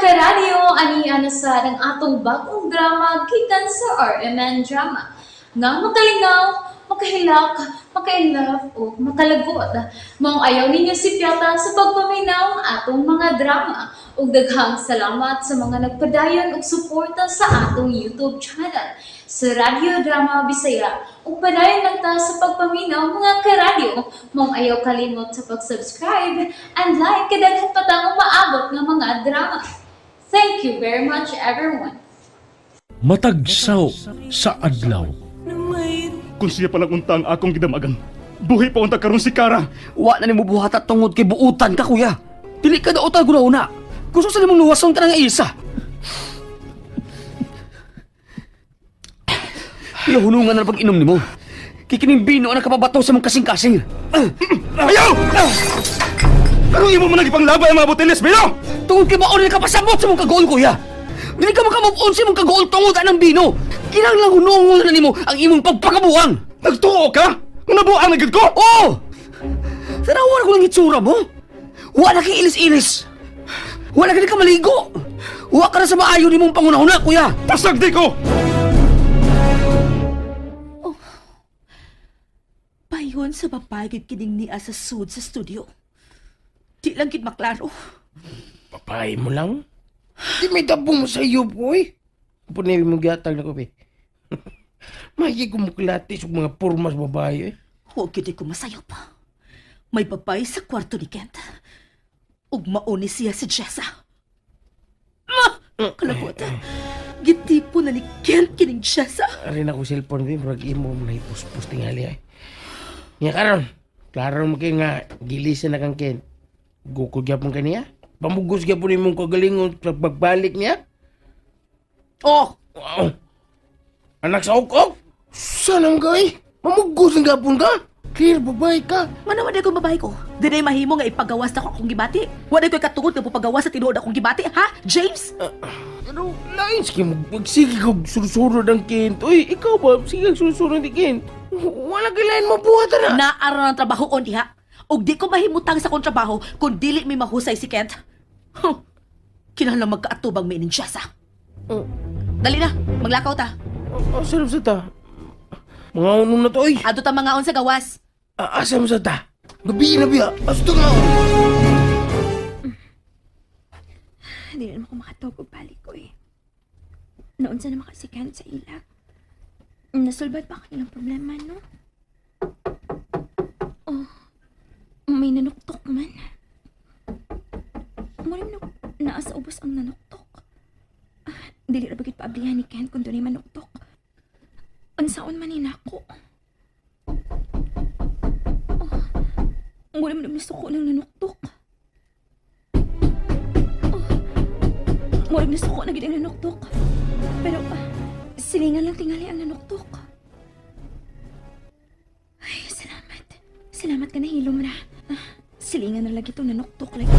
karadyo, ani sa ng atong bagong drama gikan sa RMN Drama. Nga makalingaw, makahilak, makainlove, o makalagot. Maong ayaw ninyo si Piata sa pagpaminaw atong mga drama. Ug daghang salamat sa mga nagpadayon ug suporta sa atong YouTube channel sa Radyo Drama Bisaya. Ug padayon lang ta sa pagpaminaw mga karadyo. Maong ayaw kalimot sa pag-subscribe and like kadaghan pa tang maabot ng mga drama. Thank you very much everyone. Matagsaw sa adlaw. Kung siya palang untang akong gidamagan, buhi pa unta karon si Kara. Wa na ni mo buhat at tungod kay buutan ka, kuya. Dili ka na utang guna-una. Gusto sa nimong luwasong tanang isa. Kuya, hunungan na pag-inom ni mo. Kikining bino ang nakapabato sa mong kasing-kasing. Ayaw! Pero imo mo nagipanglabay ang mga boteles, Bino! Tungod kay maon ka pasabot sa mong kagool, kuya. Dili ka makamove-on sa mong kagool tungod anang bino. Kinahanglan hunungan na nimo ang imong pagpakabuang. Nagtuo ka? Nabuang na gid ko? Oo! Tanawan ko lang itsura mo. Wa na kay ilis-ilis. Wa na ka maligo. Wa ka na sa maayo ni mong pangunahuna, kuya. Pasagdi ko! Payon sa papagid kining niya sa sud sa studio. Di lang gid maklaro. Papay mo lang? Di may dabong mo sa iyo, boy. Punin mo gatag na ko, be. Mahigit ko muklatis yung mga purmas babae, eh. Huwag gid ko masayaw pa. May babay sa kwarto ni Kent. Ug mauni siya si Jessa. Kalagot. Gitipo na ni Kent kining Jessa. Arin ako cellphone, be. Murag imo mo na ipus-pus tingali, ay. Nga karon, klaro mo kayo nga, gilisan na kang Ken. Gukod gyapon ka niya. Pamugos gyapon ni mong kagalingon sa pagbalik niya. Oh! Wow! Anak sa ukok! Sana mo kay? Mamugos ng gapon ka? Clear, babae ka. Manawa ko babae ko. Dili mahimo nga ipagawas na akong gibati. Wala ko katungod nga pagawas sa tinuod akong gibati, ha? James? Ano, lain sige magsige ka susunod ang Kent. Uy, ikaw ba? Sige susunod ni Kent. Wala kailangan mabuhatan na. Naaraw ng trabaho on diha. Og di ko mahimutang sa kong trabaho kung dili may mahusay si Kent. Kinahanglan magkaatubang may ninsyasa. Dali na, maglakaw ta. Asam sa ta? Mga unong na to, oy. Adto ta mga on sa gawas. Asam sa ta? Gabi na biya. Asto nga. Hindi na naman ako makatawag og balik ko eh. Noon sa naman kasi Kent sa ila. Nasulbad pa kanilang problema, no? Oh, may nanuktok man. Mulim na naasa ubos ang nanuktok. Dili ra bagit paablihan ni Kent kung doon ay manuktok. Unsaon man ako. Oh, mulim na misuko ng nanuktok. Murag nasuko na gid ang nanuktok. Pero silingan lang tingali ang nanuktok. Ay, salamat. Salamat ka na hilom na. Silingan na lagi itong nanuktok lagi.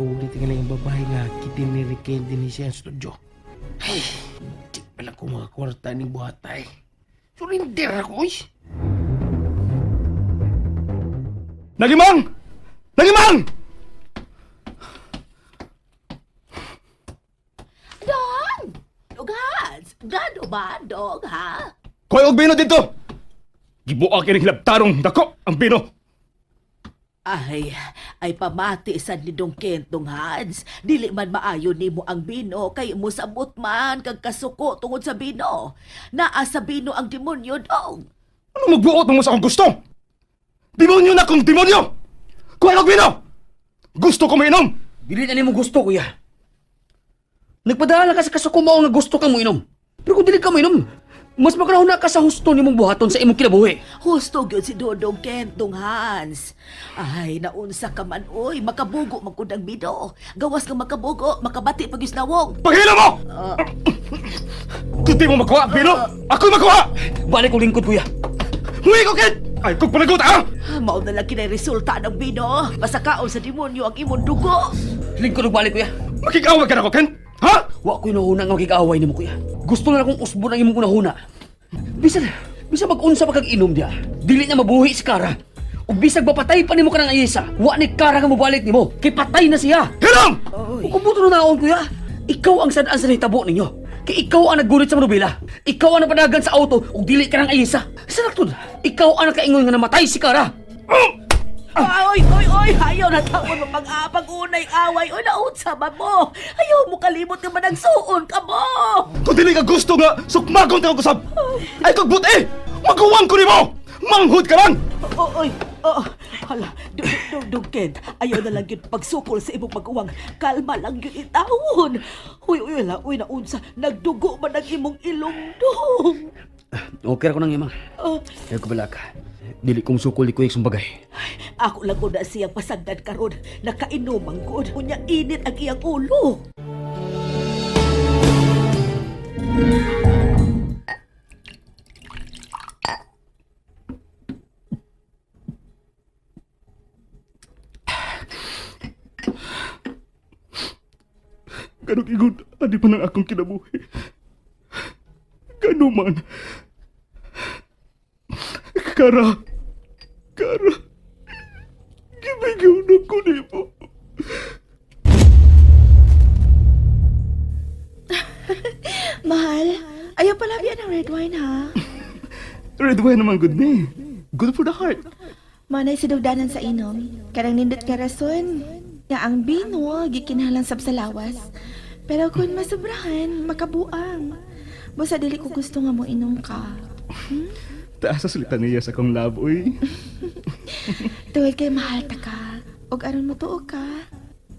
Tulit nga lang yung babae nga kitin ni Riken din siya sa studio. Ay, di pala ko mga kwarta ni buhatay. Surinder ako, oy. Nagimang! Nagimang! Dog! Dogaz! Gado ba, dog, ha? Koy og Bino dito! Gibuak kining hilabtarong dako ang Bino! Ay pamati sa ni Dong Kent dong Hans. Dili man maayo nimo ang bino kay musabot man kag kasuko tungod sa bino. Naa sa bino ang demonyo dong. Ano magbuot mo sa akong gusto? Demonyo na kong demonyo! Koy og Bino! Gusto ko mainom! Dili na nimo gusto, kuya. Nagpadala ka sa kasuko mo nga gusto kang mo inom. Pero kung dili ka mo inom, mas makarahuna ka sa husto nimong buhaton sa imong kinabuhi. Husto gyud si Dodong Kent dong Hans. Ay naunsa ka man oy, makabugo magkud ang bino. Gawas ka makabugo, makabati pag isnawong. Paghila mo! Kung di mo makuha, Bino, ako'y makuha! Balik ko lingkod, kuya. Huwi ko, Kit! Ay, kung panagot, ha? Mao na lang kinay resulta ng bino. Masakaon sa demonyo ang imong dugo. Lingkod og balik, kuya. Makikawag ka na ko, Kent! Ha? Wa ko'y nahuna nga magkikaaway nimo, kuya. Gusto na akong usbon ang imong kunahuna. Bisan mag-unsa pa kag inom diya. Dili na mabuhi si Kara. Ug bisag mapatay pa nimo ka ng ayesa, wa ni Clara nga mobalik nimo. Kay patay na siya. Hiram! Ug kung buto na naon kuya, ikaw ang sadaan sa nahitabo ninyo. Kay ikaw ang naggulit sa manubila. Ikaw ang napadagan sa auto ug dili ka ng ayesa. Sa naktod, ikaw ang nakaingon nga namatay si Clara. Oy, ayaw na taon mo pag-unay away. Oy, naunsa man mo. Ayaw mo kalimot nga managsuon ka mo. Kung dili ka gusto nga, sukmagon ka kusab! Ay kag buti! Magawan ko nimo! Manghud ka lang! Hala, Kent, ayaw na lang yun pagsukol sa imong pag-uwang. Kalma lang yun itawon. Uy, naunsa, nagdugo man ang imong ilongdong. Okay ra ko nang imang. Ayaw ko bala ka. Dili kong sukol di ko yung sumbagay. Ako lang ko na siyang pasagdan karon, nakainom ang good. Unya init ang iyang ulo. Ganong igod, adi pa ng akong kinabuhi. Gano man. Kara. Gibigaw na ko nimo. Mahal, ayaw pala biyan ng red wine, ha? Red wine naman good ni. Good for the heart. Manay sinugdanan sa inom. Karang nindot ka rason. Nga ang bino, gikinahanglan sab sa lawas. Pero kung masubrahan, makabuang. Basta dili ko gusto nga mo inom ka. Taas sa salita niya sa kong love, uy. Tuwid kay mahal ta ka. Og aron mo tuo ka.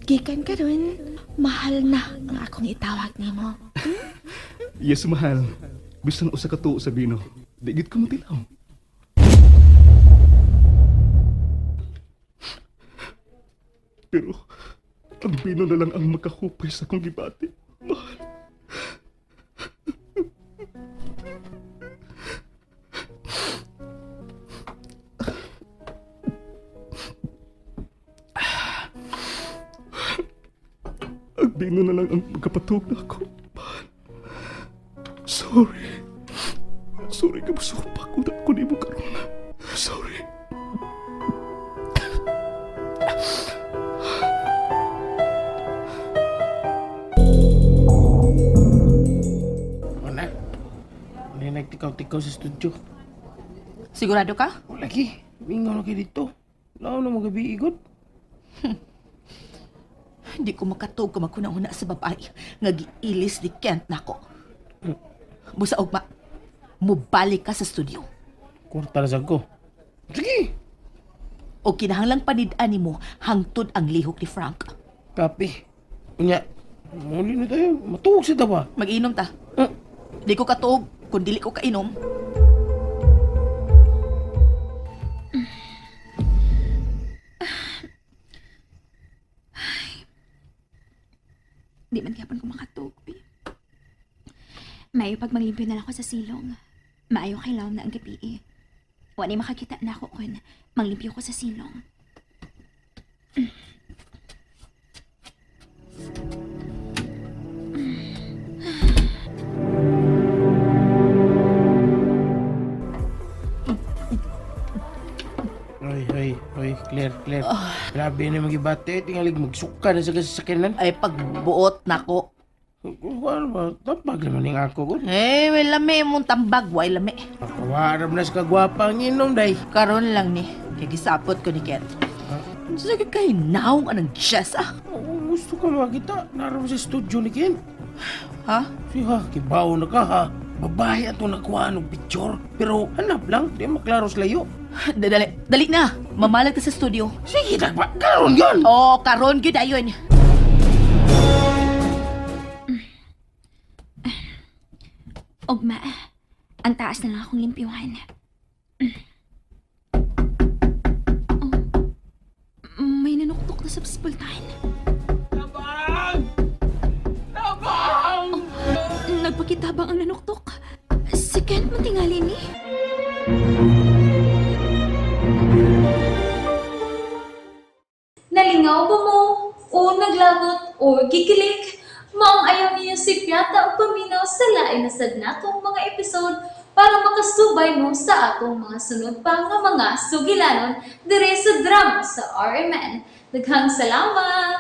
Gikan ka ron, mahal na ang akong itawag nimo. Yes, mahal. Bisan usa ka tuo sa bino. Digit ko mo tilaw. Pero, ang bino na lang ang makahupay sa kong gibati. Mahal. Ang bino na lang ang magkapatog na ako. Mahal. Sorry. Sorry ka masupa ko na ako ni mo karoon. Sorry. Mana? Hindi nagtikaw-tikaw sa studio. Sigurado ka? O lagi, mingaw na kayo dito. Lao na mga gabi igod. Hindi ko makatog kung makuna-una sa babae nga giilis ni Kent nako. Busa ugma, mubalik ka sa studio. Kurta na ko. Sige! O kinahanglang panid-ani mo hangtod ang lihok ni Frank. Kape. Unya, muli na tayo. Matuog siya ba? Mag-inom ta. Di ko katuog kung dili ko kainom. Di man gyapon ko makatug. Maayo pag maglimpyo na lang ako sa silong. Maayo kay laom na ang gabi eh. Wala makakita na ako kung manglimpyo ko sa silong. Oy, Claire. Grabe na magibate. Tingalig magsuka na sa sasakyanan. Ay pagbuot nako. Ano ba? Tapag naman yung ako ko. May lami mong tambag, way lami. Akawarap na sa kagwapang inom, day. Karon lang ni, igisapot ko ni Kent. Sige kay naong anang Jessa. Oo, gusto ka makita. Naroon sa studio ni Ken. Ha? Siya, kibaw na ka ha. Babae ato nakuha ng picture. Pero hanap lang, di maklaro sa layo. Dali na. Mamalag ka sa studio. Sige, dagba. Karoon yun! Oh, karon gyud ayon. Ugma, ang taas na lang akong limpyuhan. May nanuktok na sa spultahan. Tabang! Nagpakitabang ang nanuktok. Si Kent matingali ni. Nalingaw ba mo? O naglagot? O gikilik? Maong ayaw niya si Piata o paminaw sa lain na sad natong mga episode para makasubay mo sa atong mga sunod pa nga mga sugilanon dire sa drama sa RMN. Daghang salamat!